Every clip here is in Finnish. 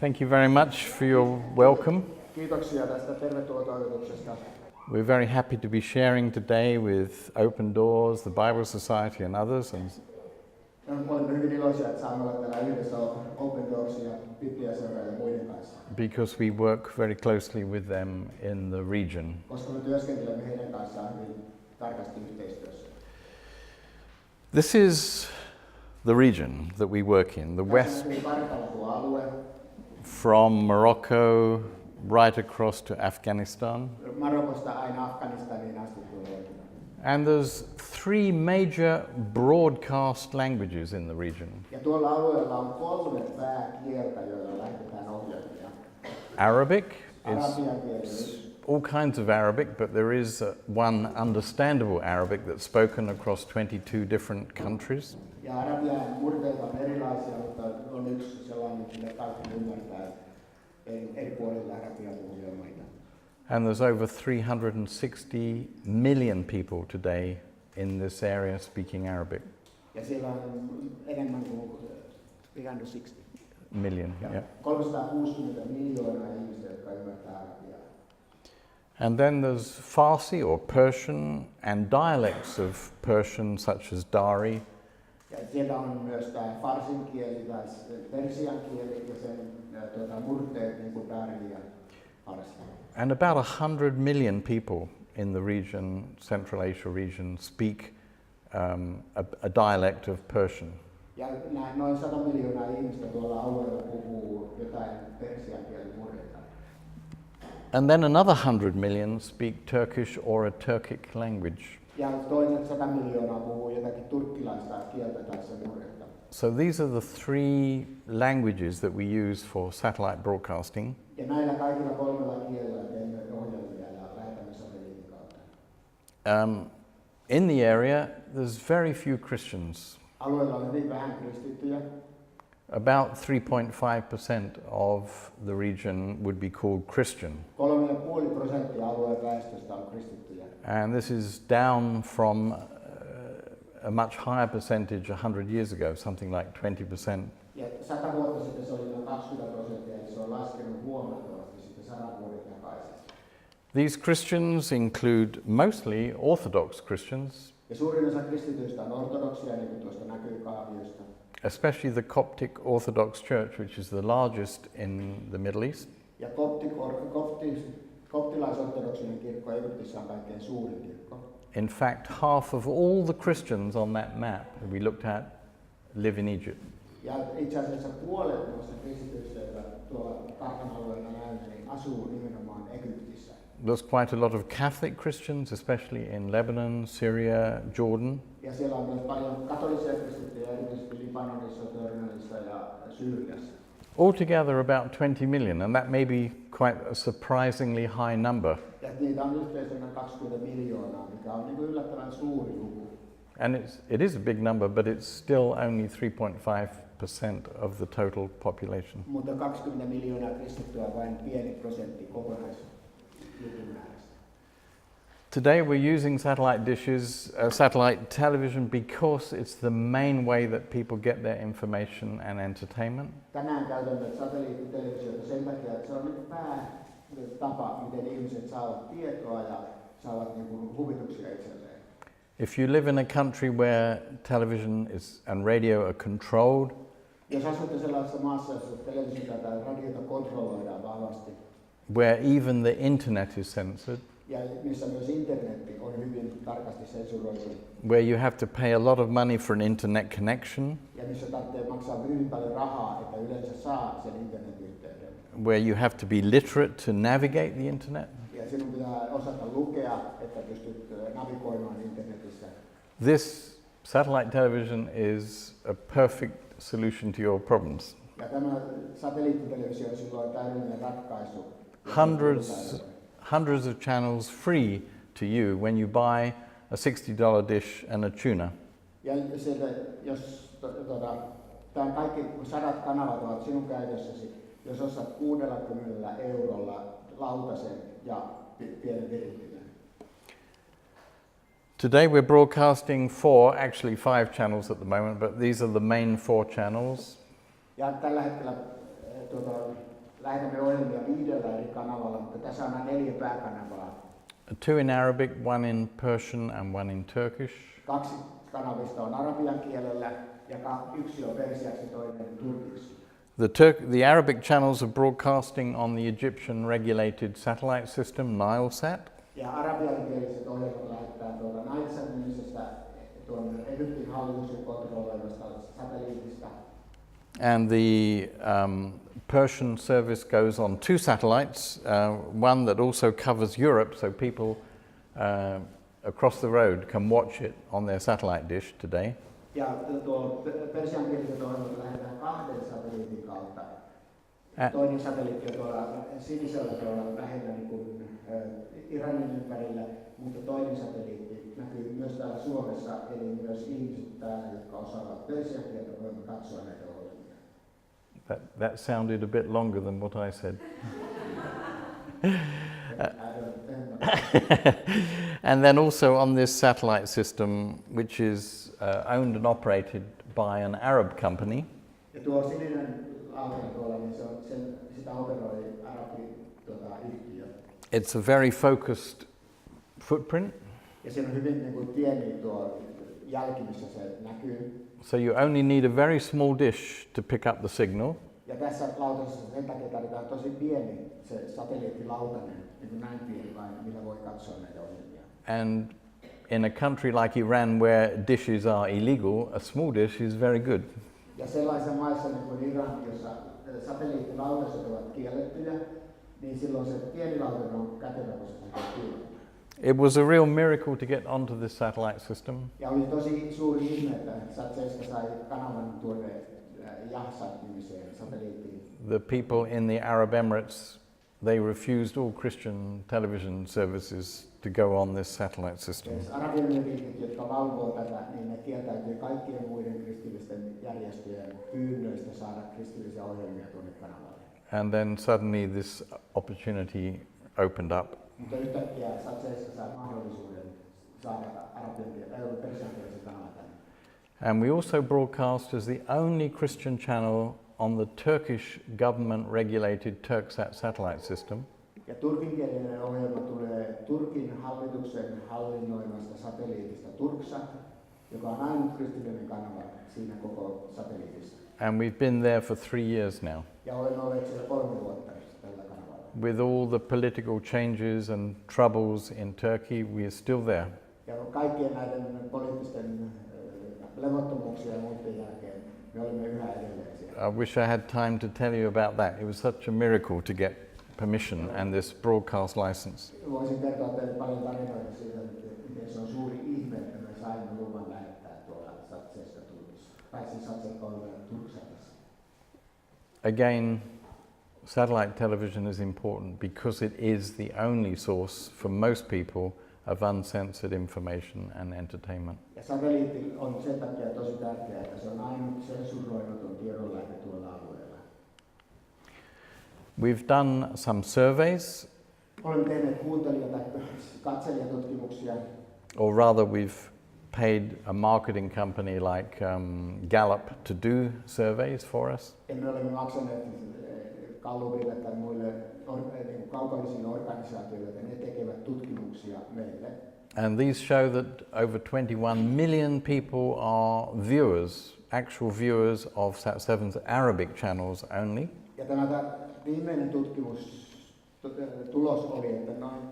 Thank you very much for your welcome. Kiitoksia tästä tervetulotoivotuksesta. We're very happy to be sharing today with Open Doors, the Bible Society and others. Olemme hyvin iloisia, että saamme olla täällä yhdessä Open Doorsin ja Bibliaseuran ja muiden kanssa. Because we work very closely with them in the region. Koska me työskentelemme heidän kanssaan hyvin tarkasti yhteistyössä. This is the region that we work in, the west, from Morocco right across to Afghanistan. Marokosta aina Afganistaniin asti tulee. And there's three major broadcast languages in the region. Ja tuolla alueella on 3 pääkieltä, joilla lähetetään ohjelmia. Arabic, it's all kinds of Arabic, but there is one understandable Arabic that's spoken across 22 different countries. Ja arabian murteita on erilaisia, mutta on yksi sellainen, millä kaikki ymmärtää eri puolilla arabian puhuvia maita. And there's over 360 million people today in this area speaking Arabic. Ja siellä on enemmän kuin 360 million, yeah. 360 miljoonaa ihmistä, jotka ymmärtää arabiaa. And then there's Farsi or Persian and dialects of Persian such as Dari. Ja siellä on myös tämä farsin kieli tai persian kieli ja sen murteet niin kuin dari ja farsi. And about 100 million people in the region, Central Asia region, speak a dialect of Persian. Ja noin 100 miljoonaa ihmistä tuolla alueella puhuu jotain persian kielen murteita. And then another 100 million speak Turkish or a Turkic language. Ja toinen 100 miljoonaa puhuu jotakin turkkilaista kieltä tai sen murretta. So these are the three languages that we use for satellite broadcasting. Ja näillä kaikilla 3 kielellä teemme ohjelmia ja lähetämme satelliitin kautta. In the area, there's very few Christians. Alueella on hyvin vähän kristittyjä. About 3.5% of the region would be called Christian. 3,5% alueen väestöstä on kristittyjä. And this is down from a much higher percentage 100 years ago, something like 20%. Ja 100 vuotta sitten se oli noin 20%, ja se on laskenut huomattavasti sitten 100 vuoden takaisin. These Christians include mostly Orthodox Christians. Ja suurin osa kristityistä on ortodoksia, niin kuin tuosta näkyy kaaviosta. Especially the Coptic Orthodox Church, which is the largest in the Middle East. Ja koptilaisortodoksinen kirkko Egyptissä on kaikkein suurin kirkko. In fact, half of all the Christians on that map that we looked at live in Egypt. Ja itse asiassa puolet noista kristityistä, jotka tuolla kartan alueella näemme, niin asuu nimenomaan Egyptissä. There's quite a lot of Catholic Christians, especially in Lebanon, Syria, Jordan. Ja siellä on myös paljon katolisia kristittyjä, erityisesti Libanonissa, Jordaniassa ja Syyriassa. Altogether about 20 million, and that may be quite a surprisingly high number. Ja niitä on yhteensä noin 20 miljoonaa, mikä on niin kuin yllättävän suuri luku. And it is a big number, but it's still only 3.5% of the total population. Mutta 20 miljoonaa kristittyä on vain pieni prosentti kokonaislukumäärästä. Today we're using satellite dishes, satellite television, because it's the main way that people get their information and entertainment. Tänään käytämme satelliittitelevisiota sen takia, että se on nyt päätapa, miten ihmiset saavat tietoa ja saavat huvituksia itselleen. If you live in a country where television and radio are controlled, jos asutte sellaisessa maassa, jossa televisiota tai radiota kontrolloidaan vahvasti, where even the internet is censored, ja missä myös internetti on hyvin tarkasti sensuroitu, where you have to pay a lot of money for an internet connection, ja missä tarvitsee maksaa hyvin paljon rahaa, että yleensä saa sen internetyhteyden, where you have to be literate to navigate the internet, ja sinun pitää osata lukea, että pystyt navigoimaan internetissä. This satellite television is a perfect solution to your problems. Ja tämä satelliittitelevisio on silloin täydellinen ratkaisu. Hundreds of channels free to you when you buy a $60 dish and a tuna. Ja sieltä, jos tämän kaikki 100 kanavat ovat sinun käytössäsi, jos ostat 60 eurolla lautasen ja pienen virittimen. Today we're broadcasting 4, actually 5 channels at the moment, but these are the main 4 channels. Ja tällä hetkellä lähetämme ohjelmia 5 eri kanavalla, mutta tässä on 4 pääkanavaa. 2 in Arabic, 1 in Persian and 1 in Turkish. 2 kanavista on arabian kielellä ja 1 on persiaksi, toinen turkiksi. The Arabic channels are broadcasting on the Egyptian regulated satellite system, Nilesat. Ja arabiankieliset ohjelmat lähettää tuolla Nilesat-nimisestä tuon Egyptin hallituksen kontrolloimasta satelliitista. And the Persian service goes on 2 satellites, one that also covers Europe, so people across the road can watch it on their satellite dish today. Ja tuo persiankieliset ohjelmat lähetään 2 satelliitin kautta. Toinen satelliitti on tuolla sinisellä tuolla lähellä niin kuin, Iranin ympärillä, mutta toinen satelliitti näkyy myös täällä Suomessa, eli myös ihmiset täällä, jotka osaavat persiankieltä, voimme katsoa näitä ohjelmia. That sounded a bit longer than what I said. And then also on this satellite system, which is owned and operated by an Arab company. Ja tuo sininen lautana tuolla, niin sitä operoi yhtiö. It's a very focused footprint. Ja siinä on hyvin niin kuin pieni tuo jälki, missä se näkyy. So you only need a very small dish to pick up the signal. Ja tässä lautasessa sen takia tarvitaan tosi pieni se satelliittilautanen, niin kuin näin pieni vain, millä voi katsoa näitä ohjelmia. And in a country like Iran where dishes are illegal, a small dish is very good. Ja sellaisissa maissa niin kuin Iran, jossa satelliittilautaset ovat kiellettyjä, niin silloin se pieni lautanen on kätevä, koska se on kielletty. It was a real miracle to get onto this satellite system. Ja oli tosi suuri ihme, että SAT-7 sai kanavan tuonne Ahtaalla-nimiseen satelliittiin. The people in the Arab Emirates, they refused all Christian television services to go on this satellite system. Arabiemiriitit, jotka valvoo tätä, niin ne kieltäytyy kaikkien muiden kristillisten järjestöjen pyynnöistä saada kristillisiä ohjelmia tuonne kanavalle. And then suddenly this opportunity opened up. Mutta yhtäkkiä SAT-7 sai mahdollisuuden saada persiankielisen kanavan tänne. And we also broadcast as the only Christian channel on the Turkish government-regulated Turksat satellite system. Ja turkinkielinen ohjelma tulee Turkin hallituksen hallinnoimasta satelliitista Turksat, joka on ainut kristillinen kanava siinä koko satelliitissa. And we've been there for 3 years now. Ja olen ollut siellä 3 vuotta tällä kanavalla. With all the political changes and troubles in Turkey, we are still there. Ja kaikkien näiden poliittisten levottomuuksien ja muiden jälkeen me olemme yhä edelleen siellä. I wish I had time to tell you about that. It was such a miracle to get permission and this broadcast license. Voisin kertoa teille paljon tarinoita siitä, miten se on suuri ihme, että me saimme luvan lähettää tuolla SAT-7 Turkissa. Tai siis SAT-7 Turksatissa. Again, satellite television is important because it is the only source for most people of uncensored information and entertainment. Ja satelliitti on sen takia tosi tärkeää, että se on ainut sensuroimaton tiedonlähde tuolla alueella. We've done some surveys, Olemme tehneet katselijatutkimuksia, or rather we've paid a marketing company like Gallup to do surveys for us. Emme ole maksaneet Gallupille tai muille kaupallisille organisaatioille, että ne tekevät tutkimuksia meille. And these show that over 21 million people are viewers, actual viewers of SAT-7's Arabic channels only. Ja tämä viimeinen tulos oli, että noin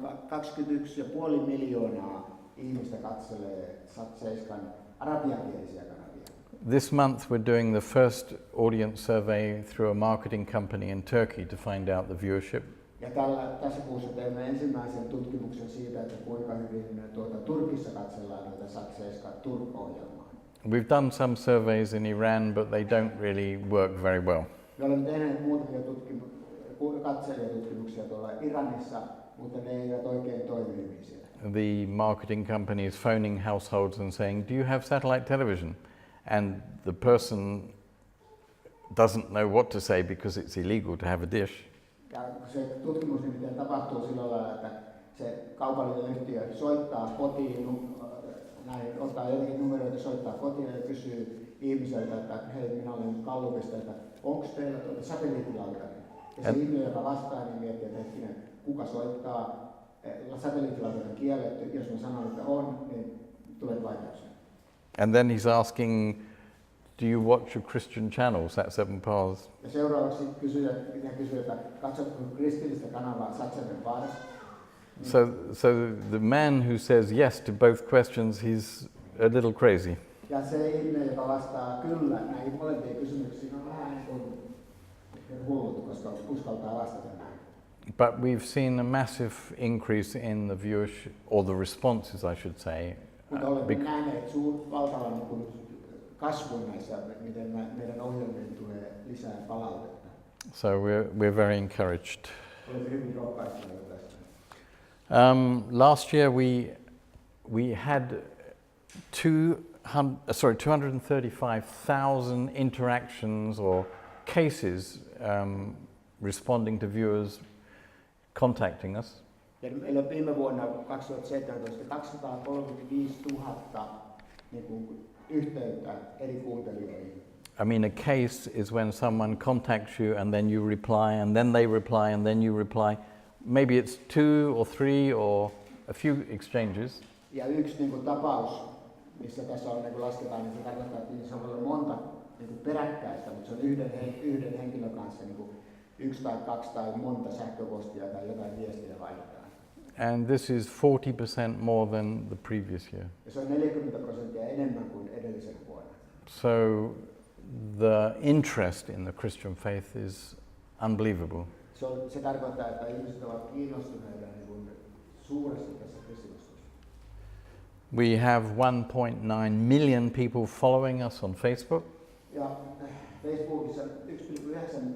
21,5 miljoonaa ihmistä katselee SAT-7 arabiankielisiä kanavia. This month we're doing the first audience survey through a marketing company in Turkey to find out the viewership. Ja tässä kuussa teemme ensimmäisen tutkimuksen siitä, että kuinka hyvin Turkissa katsellaan tätä SAT-7 Turk-ohjelmaa. We've done some surveys in Iran, but they don't really work very well. Me olemme tehneet muutamia katselijatutkimuksia tuolla Iranissa, mutta ne eivät oikein toimi hyvin siellä. The marketing company is phoning households and saying, "Do you have satellite television?" And the person doesn't know what to say because it's illegal to have a dish. Ja se tutkimus nimittäin tapahtuu sillä lailla, että se kaupallinen yhtiö soittaa kotiin, ottaa jotenkin numeroita, soittaa kotiin ja kysyy ihmiseltä, että hei, minä olen Gallupista, että onko teillä satelliittilautanen? Ja se ihminen, joka vastaa, niin miettii, että hetkinen, kuka soittaa, satelliittilaiset on kielletty, jos mä sanon, että on, niin tulee vaikeuksia. And then he's asking, do you watch a Christian channel, SAT-7 Pars? Ja seuraavaksi kysyy, että katsotko kristillistä kanavaa SAT-7 Pars? So the man who says yes to both questions, he's a little crazy. Ja se ihminen, joka vastaa kyllä näihin molempiin kysymyksiin, on vähän niin kuin hullut, koska uskaltaa vastata näin. But we've seen a massive increase in the viewership, or the responses, I should say. Mutta olemme nähneet valtavan niin kasvun näissä, miten meidän ohjelmiin tulee lisää palautetta. So we're very encouraged. Olemme hyvin rohkaistuneita tästä. Last year we had 235,000 interactions or cases responding to viewers contacting us. Ja meillä viime vuonna 2017 235 000 niin kuin yhteyttä eri kuuntelijoihin. I mean, a case is when someone contacts you and then you reply and then they reply and then you reply. Maybe it's 2 or 3 or a few exchanges. Ja yksi niin kuin tapaus, missä tässä on, niin kuin lasketaan, niin se tarkoittaa, että se on ollut monta niin kuin peräkkäistä, mutta se on yhden henkilön kanssa niin kuin 1 tai 2 tai monta sähköpostia tai jotain viestiä vaihdetaan. And this is 40% more than the previous year. Ja se on 40% enemmän kuin edellisenä vuonna. So the interest in the Christian faith is unbelievable. Se tarkoittaa, että ihmiset ovat kiinnostuneita niin kuin suuresti tässä kristinuskossa. We have 1.9 million people following us on Facebook. Ja Facebookissa 1,9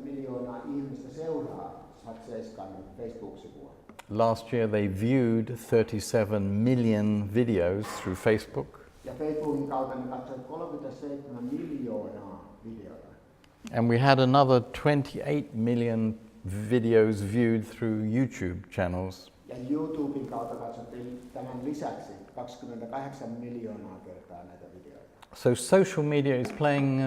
miljoonaa ihmistä seuraa SAT-7 Facebook-sivua. Last year they viewed 37 million videos through Facebook. Ja Facebookin kautta ne katsoivat 37 miljoonaa videota. And we had another 28 million videos viewed through YouTube channels. Ja YouTuben kautta katsottiin tämän lisäksi 28 miljoonaa kertaa näitä videoita. So social media is playing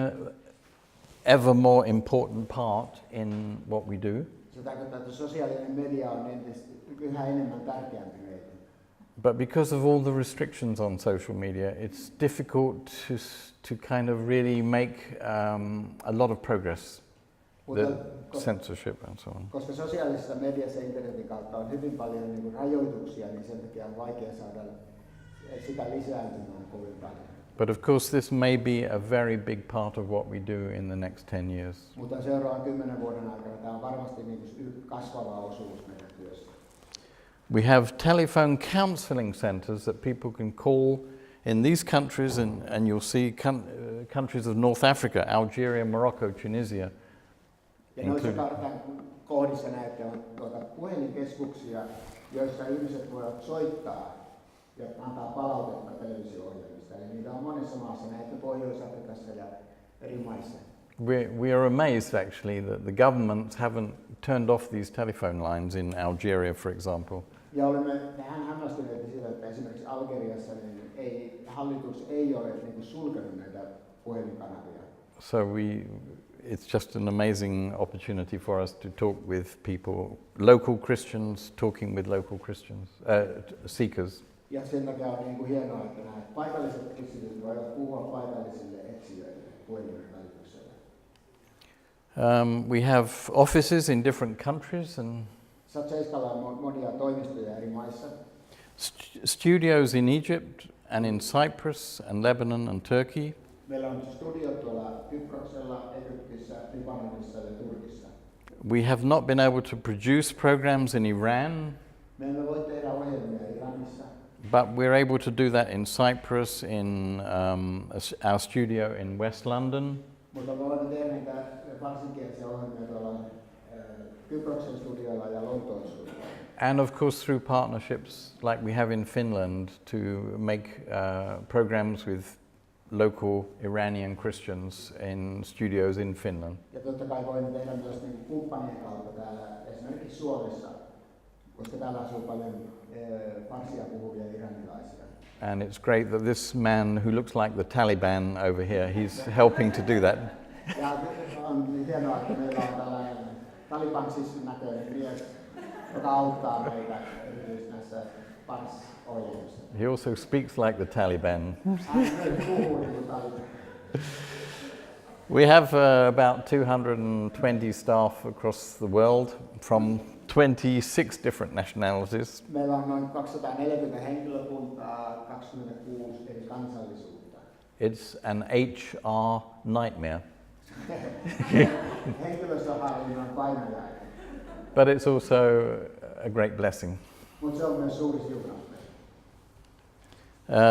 ever more important part in what we do. Se tarkoittaa, että sosiaalinen media on yhä enemmän tärkeämpi meille. But because of all the restrictions on social media, it's difficult to kind of really make a lot of progress. The censorship and so on. Koska sosiaalisessa mediassa internetin kautta on hyvin paljon niin kuin rajoituksia, niin sen takia on vaikea saada sitä lisääntymään kovin paljon. But of course this may be a very big part of what we do in the next 10 years. Mutta seuraavan 10 vuoden aikana tämä on varmasti niin kuin kasvava osuus meidän työssä. We have telephone counselling centres that people can call in these countries, and you'll see countries of North Africa, Algeria, Morocco, Tunisia. Ja noissa kartan kohdissa näette on puhelinkeskuksia, joissa ihmiset voivat soittaa ja antaa palautetta televisio-ohjelmista. Eli niitä on monessa maassa, näette Pohjois-Afrikassa ja eri maissa. We are amazed actually that the governments haven't turned off these telephone lines in Algeria, for example. Ja olemme vähän hämmästyneitä siitä, että esimerkiksi Algeriassa niin hallitus ei ole niin kuin sulkenut näitä puhelinkanavia. So it's just an amazing opportunity for us to talk with people, local Christians talking with local Christians, seekers. Ja sen takia on niin kuin hienoa, että nämä paikalliset kristityt voivat puhua paikallisille etsijöille puhelimen välityksellä. We have offices in different countries and SAT-7:lla on monia toimistoja eri maissa. Studios in Egypt and in Cyprus and Lebanon and Turkey. Meillä on studio tuolla Kyproksella, Egyptissä, Libanonissa ja Turkissa. We have not been able to produce programs in Iran. Me emme voi tehdä ohjelmia Iranissa. But we're able to do that in Cyprus, in our studio in West London. Mutta me olemme tehneet varsinkielisiä ohjelmia tuolla Kyproksen studioilla ja Lontoon studioilla. And of course through partnerships like we have in Finland to make programs with local Iranian Christians in studios in Finland. Ja totta kai voimme tehdä myös niin kumppanien kautta täällä esimerkiksi Suomessa, koska täällä asuu paljon farsia puhuvia iranilaisia. And it's great that this man who looks like the Taliban over here, he's helping to do that. Ja on hienoa, että meillä on tällainen talibanssin näköinen mies, joka auttaa meitä erityisesti näissä PARS-ohjelmissa. He also speaks like the Taliban. Hän puhuu niin kuin Taliban. We have about 220 staff across the world from 26 different nationalities. Meillä on noin 240 henkilökuntaa, 26 eri kansallisuutta. It's an HR nightmare. Henkilöstöhallinnon painajainen. But it's also a great blessing. Mutta se on myös suuri siunaus.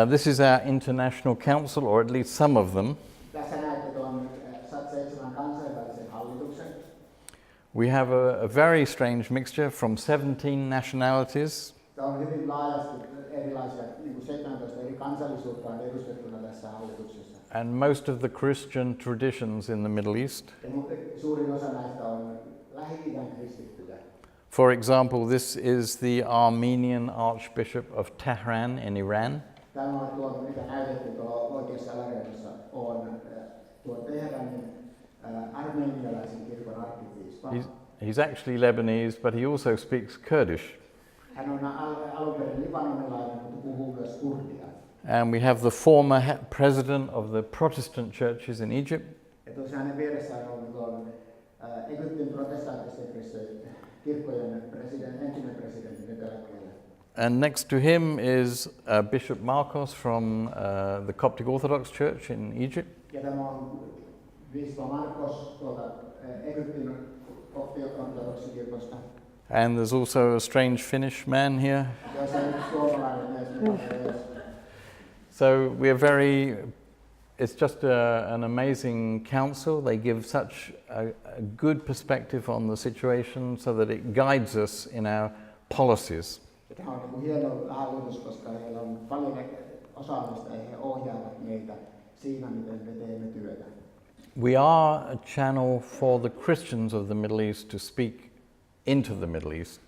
This is our international council, or at least some of them. Tässä näette tuon SAT-7 kansainvälisen hallituksen. We have a very strange mixture from 17 nationalities. Tämä on hyvin laajasti erilaisia, niin kuin 17 eri kansallisuutta on edustettuna tässä hallituksessa. And most of the Christian traditions in the Middle East. Ja suurin osa näistä on Lähi-idän kristittyjä. For example, this is the Armenian Archbishop of Tehran in Iran. Tämä on tuo, mitä näytettiin tuolla oikeassa alareunassa, on tuo Teheranin armenialaisen kirkon arkkipiispa. He's actually Lebanese, but he also speaks Kurdish. Hän on alun perin libanonilainen, mutta puhuu myös kurdia. And we have the former president of the Protestant churches in Egypt. Ja tuossa hänen vieressään on tuon Egyptin protestanttisten kirkkojen entinen presidentti nyt eläkkeellä. And next to him is Bishop Marcos from the Coptic Orthodox Church in Egypt. Ja tämä on piispa Marcos tuolta Egyptin kopti-ortodoksikirkosta. And there's also a strange Finnish man here. Ja se on yksi suomalainen mies. So we are it's just an amazing council. They give such a good perspective on the situation so that it guides us in our policies. Tämä on hieno hallitus, koska heillä on paljon osaamista ja he ohjaavat meitä siinä, miten me teemme työtä. We are a channel for the Christians of the Middle East to speak into the Middle East.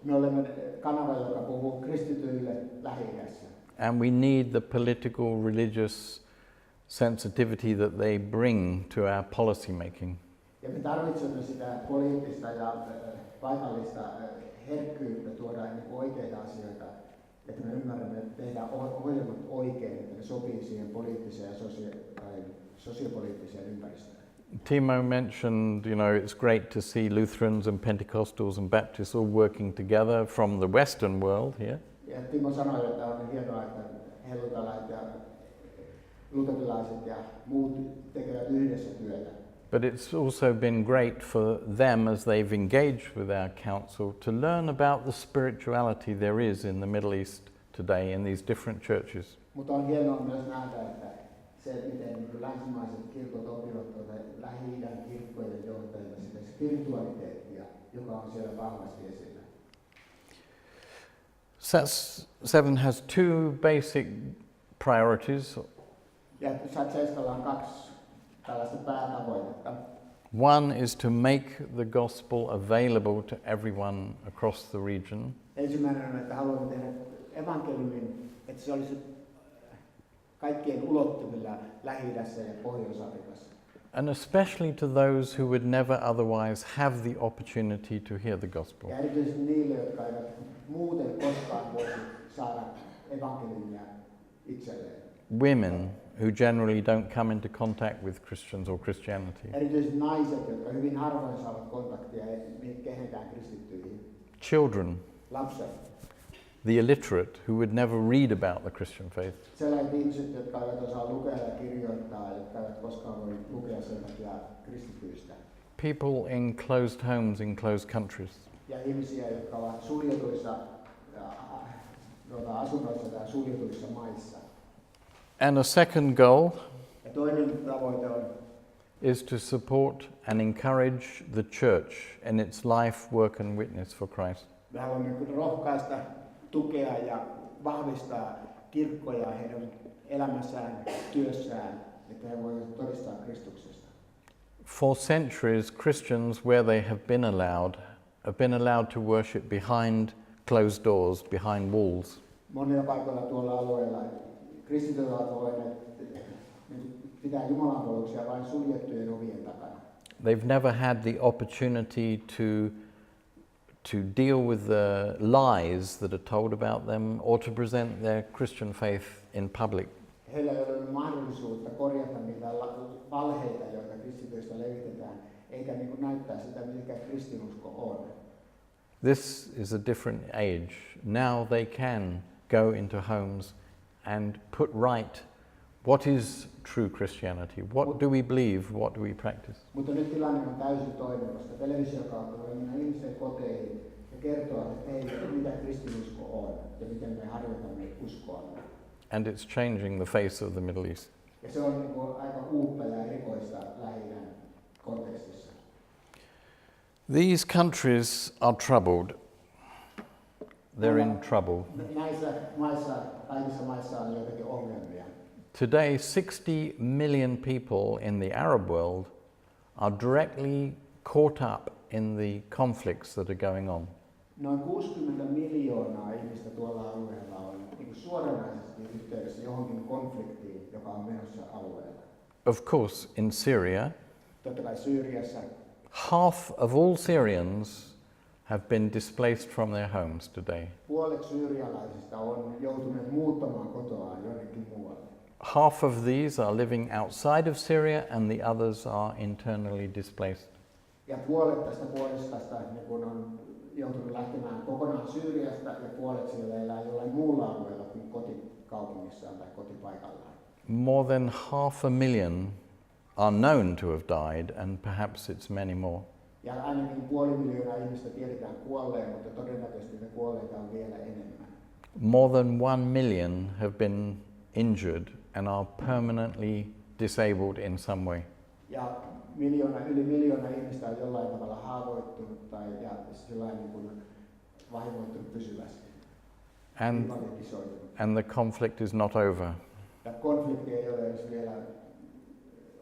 Me olemme kanava, joka puhuu kristityille Lähi-idässä. And we need the political, religious sensitivity that they bring to our policy making. Ja me tarvitsemme sitä poliittista ja paikallista herkkyyttä tuoda oikeita asioita, että me ymmärrämme, että tehdään ohjelmat oikein, että ne sopii siihen poliittiseen ja sosiopoliittiseen ympäristöön. Timo mentioned, it's great to see Lutherans and Pentecostals and Baptists all working together from the Western world here. Ja Timo sanoi, että on hienoa, että helluntalaiset ja luterilaiset ja muut tekevät yhdessä työtä. But it's also been great for them as they've engaged with our council to learn about the spirituality there is in the Middle East today in these different churches. Mutta on hienoa myös nähdä, että se, miten länsimaiset kirkot oppivat tuota Lähi-idän kirkkojen johtajilta sitä spiritualiteettia, joka on siellä vahvasti esillä. SAT-7 has two basic priorities. Ja SAT-7 on kaksi tällaista päätavoitetta. One is to make the gospel available to everyone across the region. Ensimmäinen on, että haluamme tehdä evankeliumin, että se olisi kaikkien ulottuvilla Lähi-idässä ja Pohjois-Afrikassa. And especially to those who would never otherwise have the opportunity to hear the gospel. Ja erityisesti niille, jotka eivät muuten koskaan voisi saada evankeliumia itselleen. Women who generally don't come into contact with Christians or Christianity. Erityisesti naiset, jotka hyvin harvoin saavat kontaktia kehenkään kristittyihin. Children. Lapset. The illiterate who would never read about the Christian faith. Sellaiset ihmiset, jotka eivät osaa lukea ja kirjoittaa, jotka eivät koskaan voi lukea sen takia kristityistä. People in closed homes in closed countries. Ja ihmisiä, jotka ovat suljetuissa asunnoissa tai suljetuissa maissa. And a second goal ja toinen tavoite on is to support and encourage the church in its life, work and witness for Christ. Me haluamme rohkaista, tukea ja vahvistaa kirkkoja heidän elämässään, työssään, että he voivat todistaa Kristuksesta. For centuries, Christians, where they have been allowed to worship behind closed doors, behind walls. Monilla paikoilla tuolla alueella kristityt ovat voineet pitää jumalanpalveluksia vain suljettujen ovien takana. They've never had the opportunity to deal with the lies that are told about them or to present their Christian faith in public. Heillä ei ole mahdollisuutta korjata niitä valheita, joita kristityistä levitetään, eikä niin kuin näyttää sitä, mikä kristinusko on. This is a different age. Now they can go into homes and put right what is true Christianity, what do we believe, what do we practice. Mutta nyt tilanne on täysin toinen, koska television kautta voi mennä ihmisten koteihin ja kertoa, että hei, mitä kristinusko on ja miten me harjoitamme uskoamme. And it's changing the face of the Middle East. Ja se on niin kuin aika uutta ja erikoista Lähi-idän kontekstissa. These countries are troubled. They're in trouble. Näissä maissa, kaikissa maissa on joitakin ongelmia. Today, 60 million people in the Arab world are directly caught up in the conflicts that are going on. Noin 60 miljoonaa ihmistä tuolla alueella on niin kuin suoranaisesti yhteydessä johonkin konfliktiin, joka on menossa alueella. Of course, in Syria, Totta kai Syyriassa half of all Syrians have been displaced from their homes today. puolet syyrialaisista on joutuneet muuttamaan kotoaan jonnekin muualle. Half of these are living outside of Syria and the others are internally displaced. Ja puolet tästä puolestasta niin kun on joutunut lähtemään kokonaan Syyriasta ja puolet siellä elää jollain muulla alueella kuin kotikaupungissaan tai kotipaikallaan. More than 500,000 are known to have died and perhaps it's many more. Ja ainakin 500,000 ihmistä tiedetään kuolleen, mutta todennäköisesti ne kuolleita on vielä enemmän. More than 1 million have been injured and are permanently disabled in some way. Ja yli miljoona ihmistä on jollain tavalla haavoittunut tai ja sillain niin kuin vahingoittunut pysyvästi. And the conflict is not over. Ja konflikti ei ole edes vielä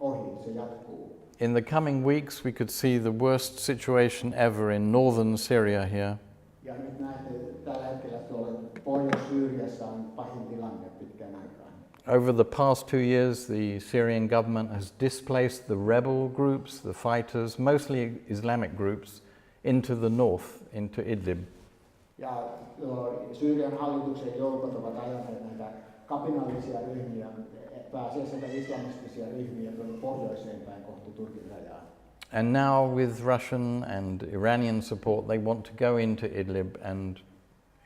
ohi, se jatkuu. In the coming weeks we could see the worst situation ever in northern Syria here. Ja nyt näette, tällä hetkellä tuolla Pohjois-Syyriassa on pahin tilanne pitkään aikaan. Over the past 2 years, the Syrian government has displaced the rebel groups, the fighters, mostly Islamic groups, into the north, into Idlib. Ja Syyrian hallituksen joukot ovat ajaneet näitä kapinallisia ryhmiä, pääasiassa näitä islamistisia ryhmiä tuonne pohjoiseen päin kohti Turkin rajaa. And now with Russian and Iranian support, they want to go into Idlib and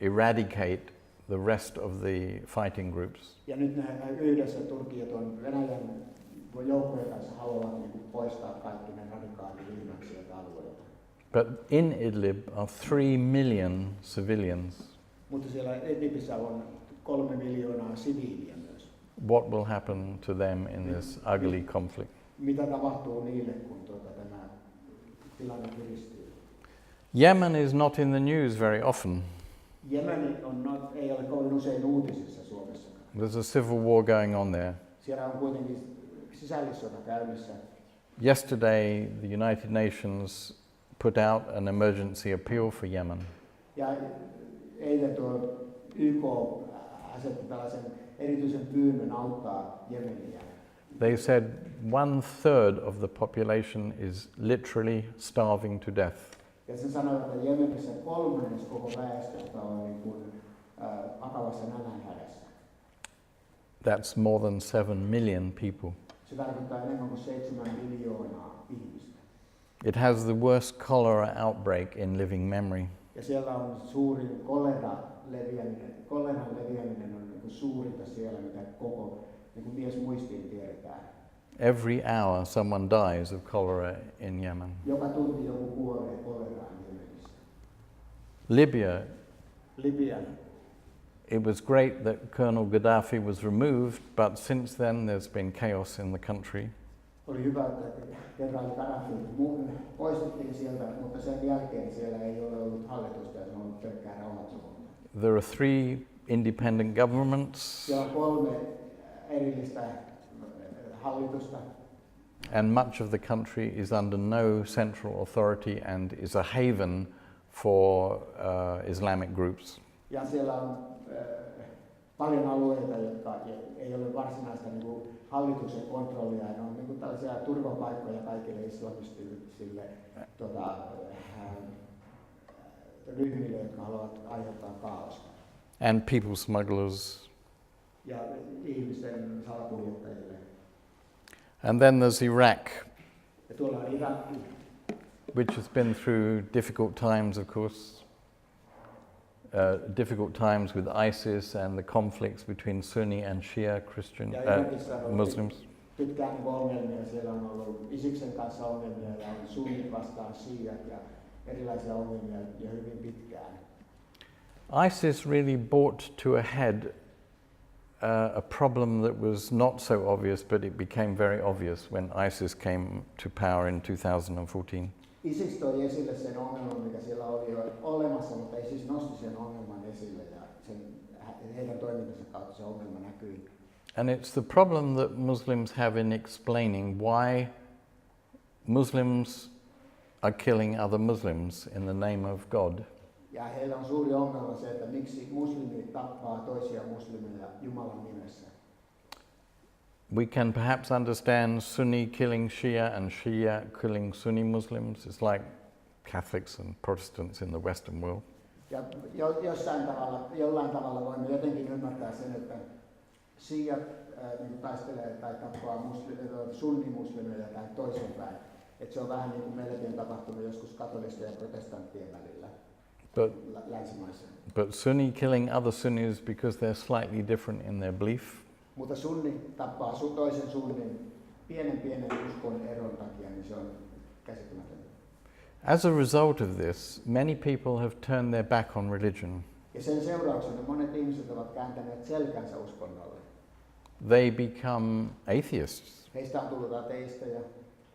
eradicate the rest of the fighting groups. Ja nyt ne yhdessä Turkin ja tuon Venäjän joukkojen kanssa haluavat niin poistaa kaikki ne radikaaliryhmät sieltä alueelta. But in Idlib are 3 million civilians. Mutta siellä Idlibissä on 3 miljoonaa siviiliä myös. What will happen to them in this ugly conflict? Mitä tapahtuu niille, kun tämä tilanne kiristyy? Yemen is not in the news very often. Jemen ei ole kovin usein uutisissa Suomessa. There's a civil war going on there. Siellä on kuitenkin sisällissota käynnissä. Yesterday, the United Nations put out an emergency appeal for Yemen. Ja eilen tuo YK asetti tällaisen erityisen pyynnön auttaa Jemeniä. They said 1/3 of the population is literally starving to death. Ja se sanoi, että Jemenissä 1/3 koko väestöstä on niin kuin, vakavassa nälänhädässä. That's more than 7 million people. Se tarkoittaa enemmän kuin 7 miljoonaa ihmistä. It has the worst cholera outbreak in living memory. Ja siellä on suurin koleran leviäminen on niin kuin suurinta siellä, mitä koko niin kuin mies muistiin tiedetään. Every hour someone dies of cholera in Yemen. Joka tunti joku kuolee koleraan Jemenissä. Libya. It was great that Colonel Gaddafi was removed, but since then there's been chaos in the country. Oli hyvä, että kenraali Gaddafi poistettiin sieltä, mutta sen jälkeen siellä ei ole ollut hallitusta ja se on ollut pelkkää rauhattomuutta. There are 3 independent governments. Siellä on 3 erillistä hallitusta. And much of the country is under no central authority and is a haven for Islamic groups. Ja siellä on paljon alueita, jotka ei ole varsinaista niin kuin hallituksen kontrollia. Ne on niin kuin tällaisia turvapaikkoja kaikille islamistisille ryhmille, jotka haluavat aiheuttaa kaaosta. And people smugglers. Ja ihmisten salakuljettajille. And then there's Iraq, Ja tuolla on Irakki, which has been through difficult times, of course. Difficult times with ISIS and the conflicts between Sunni and Shia Christian Muslims. Pitkään ongelmia. Siellä on ollut Isiksen kanssa ongelmia ja on sunnit vastaan shiat ja erilaisia ongelmia jo hyvin pitkään. ISIS really brought to a head a problem that was not so obvious, but it became very obvious when ISIS came to power in 2014. ISIS toi esille sen ongelman, mikä siellä oli jo olemassa, mutta ISIS nosti sen ongelman esille ja heidän toimintansa kautta se ongelma näkyi. And it's the problem that Muslims have in explaining why Muslims are killing other Muslims in the name of God. Ja heillä on suuri ongelma se, että miksi muslimit tappaa toisia muslimeja Jumalan nimessä. We can perhaps understand Sunni killing Shia and Shia killing Sunni Muslims. It's like Catholics and Protestants in the Western world. Ja jollain tavalla voimme jotenkin ymmärtää sen, että shiat niin taistelee tai tappaa sunnimuslimeja tai toisinpäin. Että se on vähän niin kuin meilläkin tapahtunut joskus katolisten ja protestanttien välillä länsimaissa. But Sunni killing other Sunnis because they're slightly different in their belief. Mutta sunni tappaa toisen sunnin pienen uskon eron takia, niin se on käsittämätöntä. As a result of this, many people have turned their back on religion. Ja sen seurauksena monet ihmiset ovat kääntäneet selkänsä uskonnolle. They become atheists. Heistä on tullut ateisteja.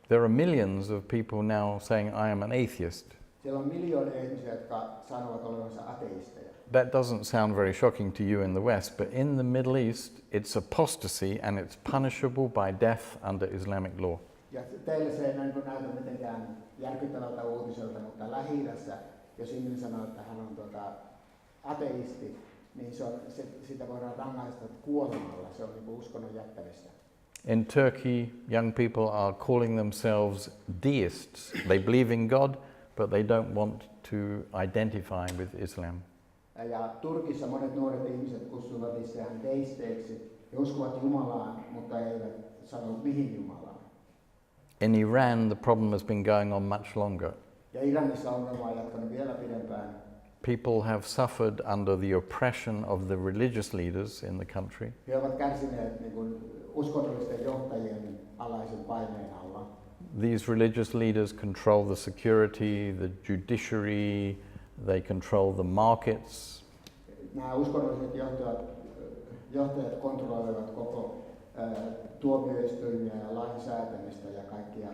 There are millions of people now saying, I am an atheist. Siellä on miljoonia ihmisiä, jotka sanovat olevansa ateisteja. That doesn't sound very shocking to you in the West, but in the Middle East, it's apostasy and it's punishable by death under Islamic law. Ja teille se ei näytä mitenkään järkyttävältä uutiselta, mutta Lähi-idässä, jos ihminen sanoo, että hän on ateisti, niin sitä voidaan rangaista kuolemalla. Se on niin kuin uskonnon jättämistä. In Turkey, young people are calling themselves deists. They believe in God, but they don't want to identify with Islam. Ja Turkissa monet nuoret ihmiset kutsuvat itseään deisteiksi. He uskovat Jumalaan, mutta eivät sano mihin Jumalaan. In Iran, the problem has been going on much longer. Ja Iranissa ongelma on jatkanut vielä pidempään. People have suffered under the oppression of the religious leaders in the country. He ovat kärsineet niin kuin uskonnollisten johtajien alaisen paineen alla. These religious leaders control the security, the judiciary, they control the markets. Nämä uskonnolliset johtajat kontrolloivat koko tuomioistuimia ja lain säätämistä ja kaikkia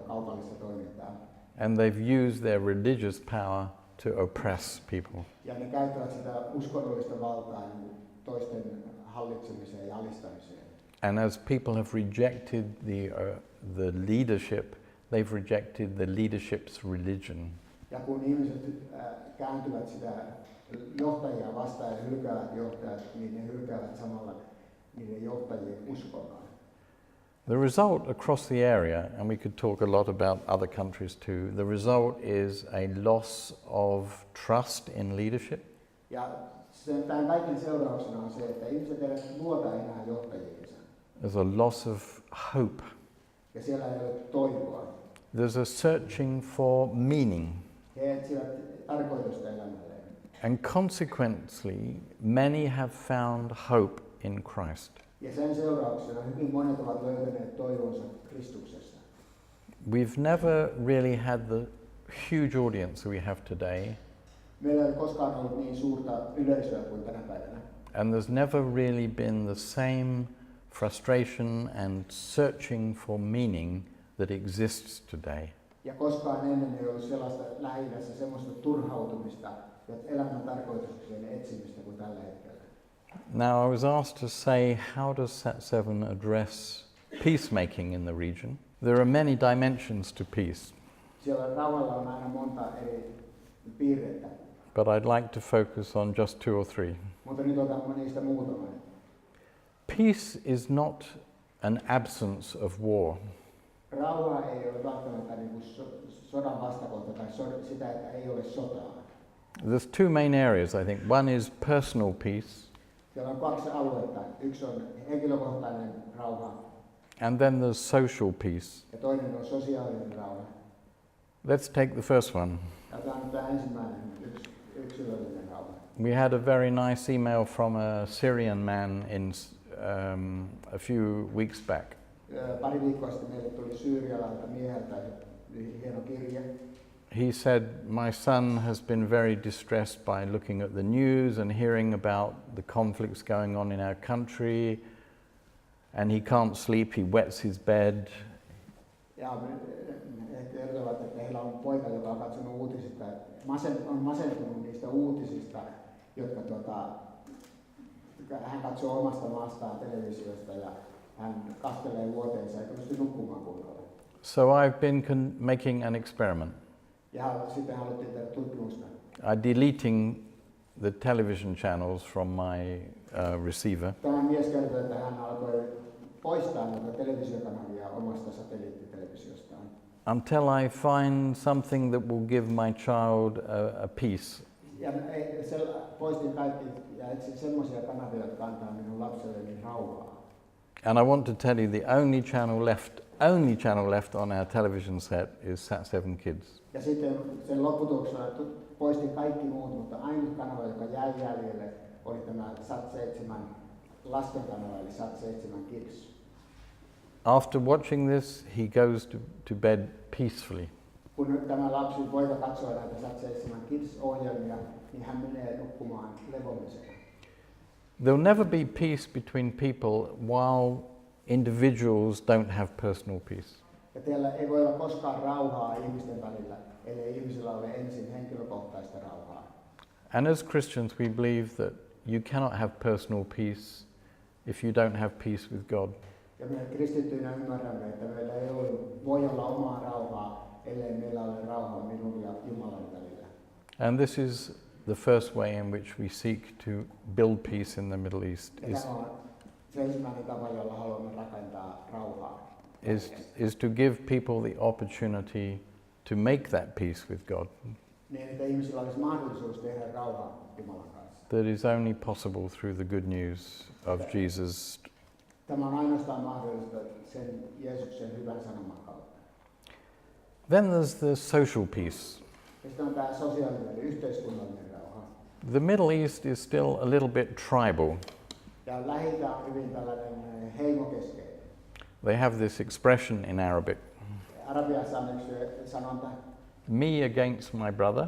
kaupallista toimintaa. And they've used their religious power to oppress people. Ja ne käyttävät sitä uskonnollista valtaa toisten hallitsemiseen ja alistamiseen. And as people have rejected the leadership, they've rejected the leadership's religion. Ja kun ihmiset kääntyvät sitä johtajia vastaan ja hylkäävät johtajat, niin ne hylkäävät samalla niiden johtajien uskonnon. The result across the area, and we could talk a lot about other countries too, the result is a loss of trust in leadership. Ja tämän kaiken seurauksena on se, että ihmiset eivät luota enää johtajiinsa. There's a loss of hope. Ja siellä ei ole toivoa. There's a searching for meaning. He etsivät tarkoitusta elämälleen. And consequently, many have found hope in Christ. Ja sen seurauksena hyvin monet ovat löytäneet toivonsa Kristuksessa. We've never really had the huge audience we have today. Meillä ei koskaan ollut niin suurta yleisöä kuin tänä päivänä. And there's never really been the same frustration and searching for meaning that exists today. Ja koskaan ennen ei ollut sellaista Lähi-idässä semmoista turhautumista ja elämän tarkoituksien etsimistä kuin tällä hetkellä. Now I was asked to say, how does SAT-7 address peacemaking in the region? There are many dimensions to peace. Siellä rauhalla on aina monta eri piirrettä. but I'd like to focus on just 2 or 3. Mutta nyt otan niistä muutaman. Peace is not an absence of war. Rauha ei ole välttämättä niin sodan vastakohta tai sitä, että ei ole sotaa. There's 2 main areas, I think. One is personal peace, Siellä on 2 aluetta. Yksi on henkilökohtainen rauha and then there's social peace. ja toinen on sosiaalinen rauha. Let's take the first one. Otetaan nyt tämä ensimmäinen yksilöllinen rauha. We had a very nice email from a Syrian man a few weeks back. Pari viikkoa sitten meille tuli syyrialaiselta mieheltä hieno kirje. He said, my son has been very distressed by looking at the news and hearing about the conflicts going on in our country, and he can't sleep, he wets his bed. Ja he kertovat, että heillä on poika, joka on katsonut uutisista, on masentunut niistä uutisista, jotka hän katsoo omasta maastaan televisiosta ja hän kastelee vuoteensa eikä pysty nukkumaan kunnolla. So I've been making an experiment. Ja sitten haluttiin tehdä tutkimusta. Deleting the television channels from my receiver. Tämä mies kertoi, että hän alkoi poistaa näitä televisiokanavia omasta satelliittitelevisiostaan. Until I find something that will give my child a peace. Ja poistin kaikki ja etsin semmoisia kanavia, jotka antaa minun lapselleni rauhaa. And I want to tell you the only channel left on our television set is SAT-7 Kids. Ja sitten sen lopputuloksena poistin kaikki muut, mutta ainut kanava, joka jäi jäljelle, oli tämä SAT-7 lasten kanava, eli SAT-7 Kids. After watching this, he goes to bed peacefully. Kun tämä poika katsoo näitä SAT-7 Kids-ohjelmia, niin hän menee nukkumaan levollisena. There'll never be peace between people while individuals don't have personal peace. Ja teillä ei voi olla koskaan rauhaa ihmisten välillä, ellei ihmisillä ole ensin henkilökohtaista rauhaa. And as Christians, we believe that you cannot have personal peace if you don't have peace with God. Ja me kristittyinä ymmärrämme, että meillä ei voi olla omaa rauhaa, ellei meillä ole rauhaa minun ja Jumalan välillä. And this is the first way in which we seek to build peace in the Middle East. Ja tämä on se ensimmäinen tapa, jolla haluamme rakentaa rauhaa. Is to give people the opportunity to make that peace with God. Niin, että ihmisillä olisi mahdollisuus tehdä rauhaa Jumalan kanssa. That is only possible through the good news of Jesus. Tämä on ainoastaan mahdollista sen Jeesuksen hyvän sanoman kautta. Then there's the social peace. Ja sitten on tämä sosiaalinen eli yhteiskunnallinen rauha. The Middle East is still a little bit tribal. Ja Lähi-itä on hyvin tällainen heimokeskeinen. They have this expression in Arabic. Arabiassa on yksi sanonta. Me against my brother.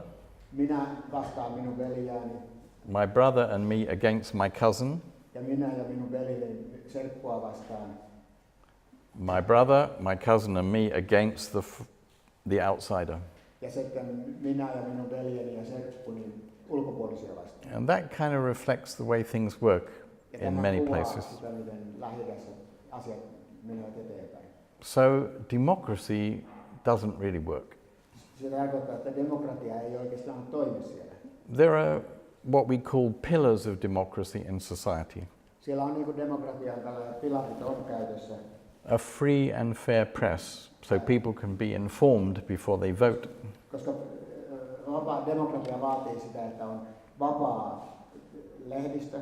Minä vastaan minun veljääni. My brother and me against my cousin. Ja minä ja minun veljeni serkkua vastaan. My brother, my cousin and me against the outsider. Ja sitten minä ja minun veljeni ja serkkuni ulkopuolisia vastaan. And that kind of reflects the way things work in many places. Sitä, miten Lähi-idässä asiat menevät eteenpäin. So democracy doesn't really work. Se tarkoittaa, että demokratia ei oikeastaan toimi siellä. There are what we call pillars of democracy in society. Siellä on niin demokratian tällaiset pilarit on käytössä. A free and fair press, so people can be informed before they vote. Koska vapaa demokratia vaatii sitä, että on vapaa lehdistö.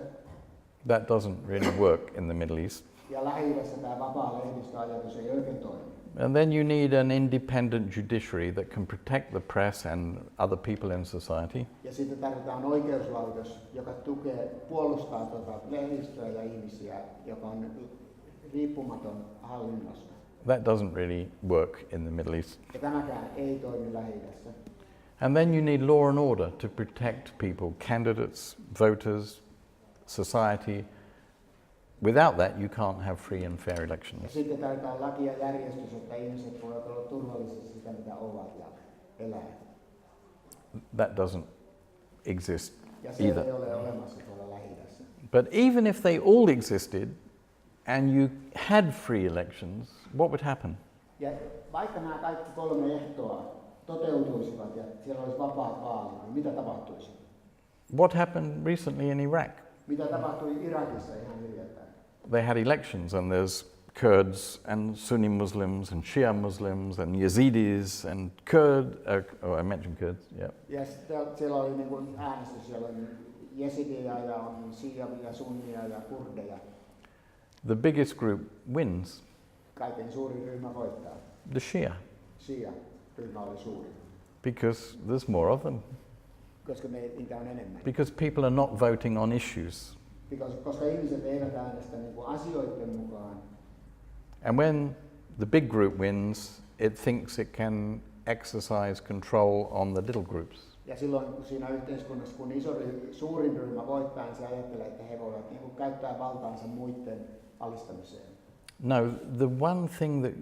That doesn't really work in the Middle East. Ja Lähi-idässä tämä vapaa lehdistöajatus ei oikein toimi. And then you need an independent judiciary that can protect the press and other people in society. Ja sitten tarvitaan oikeuslaitos, joka puolustaa lehdistöä ja ihmisiä, joka on riippumaton hallinnosta. That doesn't really work in the Middle East. Ja tämäkään ei toimi Lähi-idässä. And then you need law and order to protect people, candidates, voters, society. Without that, you can't have free and fair Ja elections. sitten tarvitaan laki ja järjestys, että ihmiset voivat olla turvallisesti sitä, mitä ovat ja elää. That doesn't exist Ja se either. ei ole olemassa tuolla Lähi-idässä. But even if they all existed and you had free elections, what would happen? Ja vaikka nämä kaikki 3 ehtoa toteutuisivat ja siellä olisi vapaat vaalit, niin mitä tapahtuisi? What happened recently in Iraq? Mitä tapahtui Irakissa ihan hiljattain? They had elections and there's Kurds and Sunni Muslims and Shia Muslims and Yazidis and I mentioned Kurds, yeah. Ja siellä oli niin kuin äänestys, siellä oli jesidiä ja on shia ja sunnia ja kurdeja. The biggest group wins. Kaiken suurin ryhmä voittaa. The Shia. Shia-ryhmä oli suuri. Because there's more of them. Koska niitä on enemmän. Because people are not voting on issues. Koska ihmiset eivät äänestä niin kuin asioiden mukaan. And when the big group wins, it thinks it can exercise control on the little groups. Ja silloin siinä yhteiskunnassa, kun suurin ryhmä voittaa, niin se ajattelee, että he voivat niin kuin käyttää valtaansa muiden alistamiseen. No, the one thing that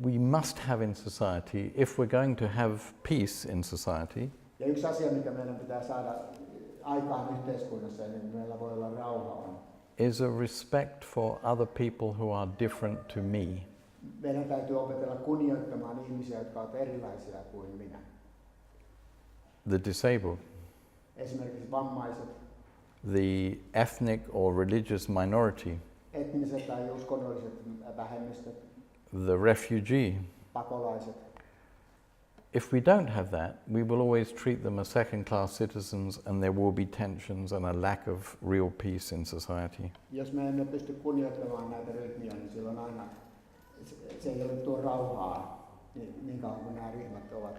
we must have in society, if we're going to have peace in society, ja yksi asia, mikä meidän pitää saada aikaan yhteiskunnassa, niin meillä voi olla rauha on, is a respect for other people who are different to me. Meidän täytyy opetella kunnioittamaan ihmisiä, jotka ovat erilaisia kuin minä. The disabled. Esimerkiksi vammaiset. The ethnic or religious minority. Etniset tai uskonnolliset vähemmistöt. The refugee. Pakolaiset. If we don't have that, we will always treat them as second-class citizens and there will be tensions and a lack of real peace in society. Jos me emme pysty kunnioittamaan näitä ryhmiä, niin silloin aina se ei ole tuo rauhaa niin kauan kuin nämä ryhmät ovat.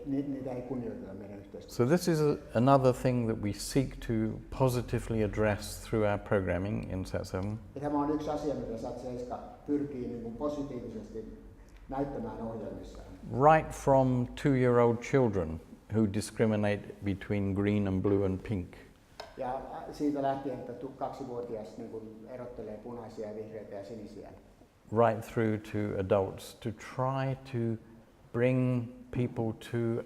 Niitä ei kunnioiteta meidän yhteiskunnassa. So this is another thing that we seek to positively address through our programming in SAT-7. Ja tämä on yksi asia, mitä SAT-7 pyrkii niin kuin positiivisesti näyttämään ohjelmissaan. Right from 2-year-old children who discriminate between green and blue and pink. Ja siitä lähtien, että 2-vuotias niin kuin erottelee punaisia, vihreitä ja sinisiä. Right through to adults to try to bring people to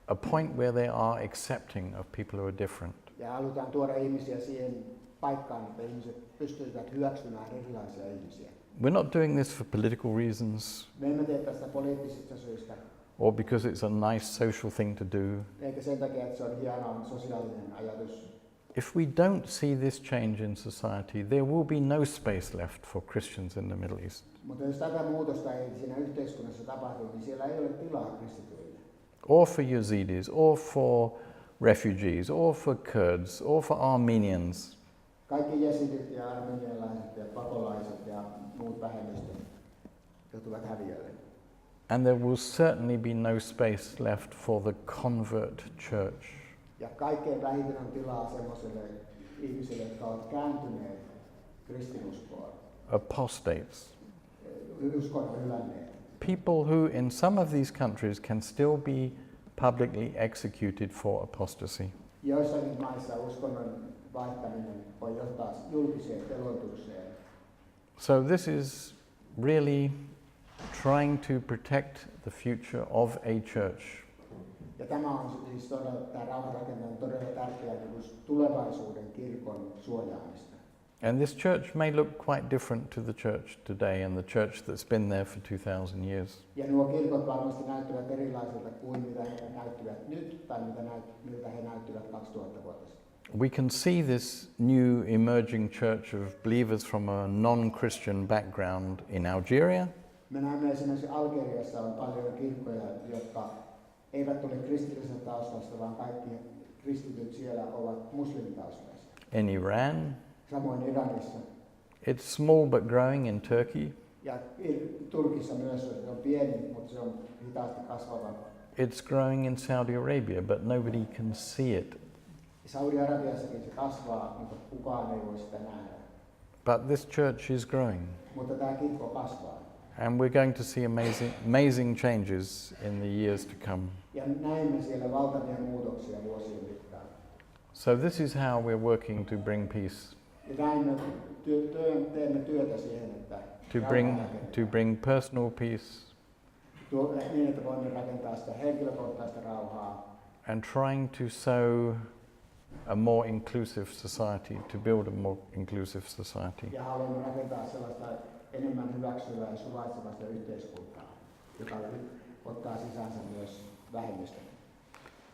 a point where they are accepting of people who are different. Ja halutaan tuoda ihmisiä siihen paikkaan, että ihmiset pystyvät hyväksymään erilaisia ihmisiä. We're not doing this for political reasons. Me emme tee tästä poliittisista syistä. Or because it's a nice social thing to do. Eikä sen takia, että se on hieno sosiaalinen ajatus. If we don't see this change in society, there will be no space left for Christians in the Middle East. Mutta jos tätä muutosta ei siinä yhteiskunnassa tapahdu, niin siellä ei ole tilaa kristityille. Or for Yazidis, or for refugees, or for Kurds, or for Armenians. Kaikki jesidit ja armenialaiset ja pakolaiset ja muut vähemmistöt joutuvat häviölle. And there will certainly be no space left for the convert church. Ja kaikkein vähiten on tilaa semmoiselle ihmisille, jotka ovat kääntyneet kristinuskoon. Apostates. Uskonnon hylänneet. People who in some of these countries can still be publicly executed for apostasy. Joissakin maissa uskonnon vaihtaminen voi johtaa julkiseen teloitukseen. So this is really trying to protect the future of a church. Ja tämä on siis todella, tämä rauhanrakenne on todella tärkeää tulevaisuuden kirkon suojaamista. And this church may look quite different to the church today and the church that's been there for 2000 years. Ja nuo kirkot varmasti näyttävät erilaisilta kuin mitä he näyttivät nyt tai miltä he näyttivät 2000 vuotta sitten. We can see this new emerging church of believers from a non-Christian background in Algeria. Me näemme esimerkiksi Algeriassa on paljon kirkkoja, jotka eivät ole kristillisestä taustasta, vaan kaikki kristityt siellä ovat muslimitaustaisia. In Iran. Samoin Iranissa. It's small but growing in Turkey. Ja Turkissa myös se on pieni, mutta se on hitaasti kasvava. It's growing in Saudi Arabia, but nobody can see it. Saudi-Arabiassakin se kasvaa, mutta kukaan ei voi sitä nähdä. But this church is growing. Mutta tämä kirkko kasvaa. And we're going to see amazing changes in the years to come. Ja näemme siellä valtavia muutoksia vuosien mittaan. So this is how we're working to bring peace. Ja näin me teemme työtä siihen, että to bring personal peace. Niin, että voimme rakentaa sitä henkilökohtaista rauhaa. And trying to sow a more inclusive society, to build a more inclusive society. Ja haluamme rakentaa sellaista enemmän hyväksyvää ja suvaitsevasta yhteiskuntaa, joka ottaa sisäänsä myös vähemmistön.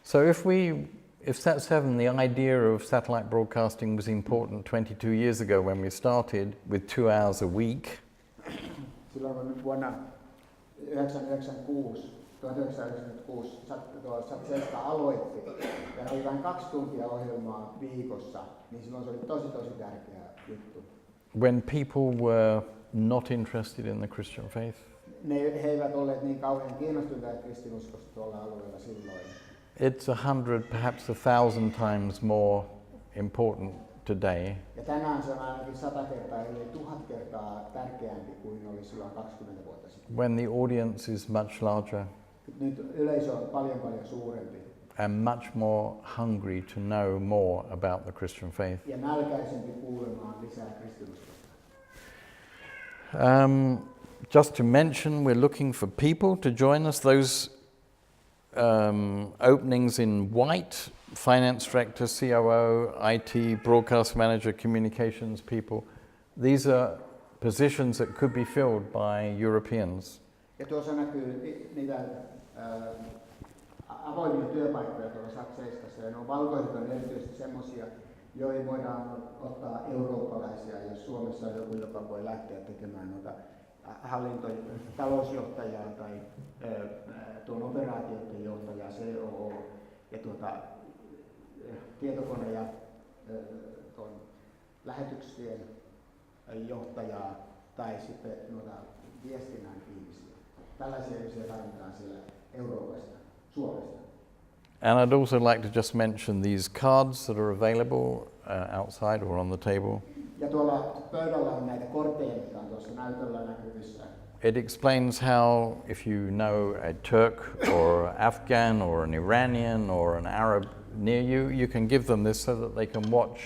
So if we if SAT-7, the idea of satellite broadcasting was important 22 years ago when we started with 2 hours a week, silloin kun vuonna 1996 SAT-7 aloitti ja oli vain 2 tuntia ohjelmaa viikossa, niin silloin se oli tosi tärkeä juttu. when people were not interested in the Christian faith. He eivät olleet niin kauhean kiinnostuneita kristinuskosta tuolla alueella silloin. It's 100, perhaps 1,000 times more important today. Ja tänään se on ainakin 100 kertaa, eli 1000 kertaa tärkeämpi kuin oli silloin 20 vuotta sitten. When the audience is much larger Nyt yleisö on paljon suurempi. and much more hungry to know more about the Christian faith. Ja nälkäisempi kuulemaan lisää kristinuskosta. Just to mention, we're looking for people to join us. Those openings in white, finance director, COO, IT, broadcast manager, communications people, these are positions that could be filled by Europeans. Ja tuossa näkyy niitä avoimia työpaikkoja tuolla SAT-7, ja ne on valkoiset on erityisesti semmoisia, joihin voidaan ottaa eurooppalaisia, jos Suomessa on joku, joka voi lähteä tekemään noita talousjohtajaa tai tuon operaatioiden johtajaa, COO ja tietokone- ja tuon lähetyksien johtajaa tai sitten noita viestinnän ihmisiä. Tällaisia ihmisiä tarvitaan siellä Euroopasta, Suomesta. And I'd also like to just mention these cards that are available outside or on the table. Ja tuolla pöydällä on näitä kortteja, jotka on tuossa näytöllä näkyvissä. It explains how, if you know a Turk or Afghan or an Iranian or an Arab near you, you can give them this so that they can watch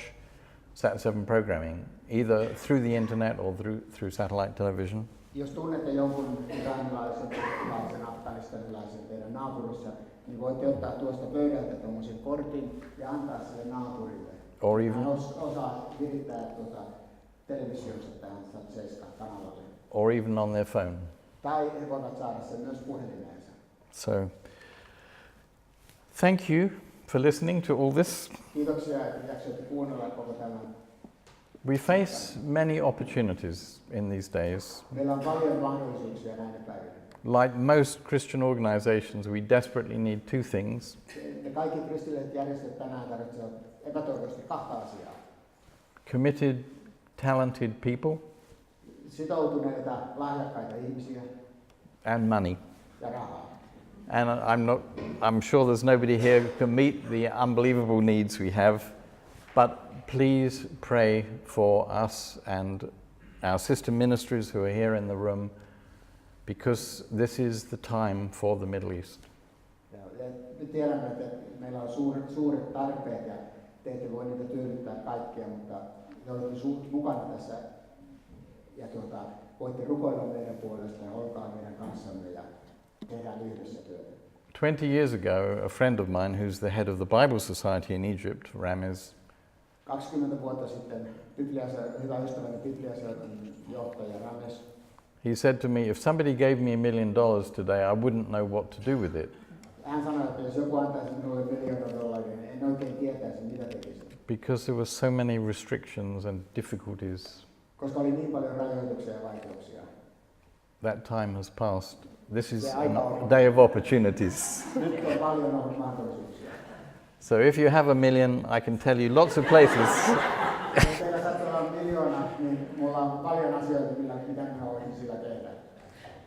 SAT-7 programming, either through the internet or through satellite television. Jos tunnette jonkun iranilaisen, turkkilaisen, afganistanilaisen teidän naapurissa, niin voitte ottaa tuosta pöydältä tuommoisen kortin ja antaa sille naapurille. Or even, Hän osaa virittää televisiosta tähän SAT-7-kanavalle. or even on their phone. Tai he voivat saada sen myös puhelimeensa. So, thank you for listening to all this. Kiitoksia, että jaksoitte kuunnella koko tämän. We face many opportunities in these days. Meillä on paljon mahdollisuuksia näinä päivinä. Like most Christian organizations, we desperately need 2 things. Ja kaikki kristilliset järjestöt tänään tarvitsevat epätoivoisesti 2 asiaa. Committed, talented people Sitoutuneita, lahjakkaita ihmisiä and money. ja rahaa. And I'm sure there's nobody here who can meet the unbelievable needs we have, but please pray for us and our sister ministries who are here in the room, because this is the time for the Middle East. Ja me tiedämme, että meillä on suuret tarpeet ja te ette voi niitä tyydyttää kaikkea, mutta te olette mukana tässä ja voitte rukoilla meidän puolesta ja olkaa meidän kanssamme ja tehdään yhdessä työtä. 20 years ago, a friend of mine who's the head of the Bible Society in Egypt, Ramiz, 20 vuotta sitten hyvä ystäväni Bibliaseurakunnan johtaja Rames, he said to me, if somebody gave me $1 million today, I wouldn't know what to do with it. hän sanoi, että jos joku antaisi minulle $1 miljoonaa, niin en oikein tietäisi, mitä tekisin. Because there were so many restrictions and difficulties. Koska oli niin paljon rajoituksia ja vaikeuksia. That time has passed. This is a day of opportunities. Nyt on paljon ollut mahdollisuuksia. So if you have $1 million, I can tell you lots of places. Jos teillä sattuu olla 1 miljoona, niin mulla on paljon asioita, mitä minä voisin sillä tehdä.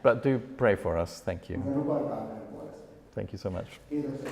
But do pray for us. Thank you. Me rukoiltaan meidän puolesta. Thank you so much. Kiitoksia.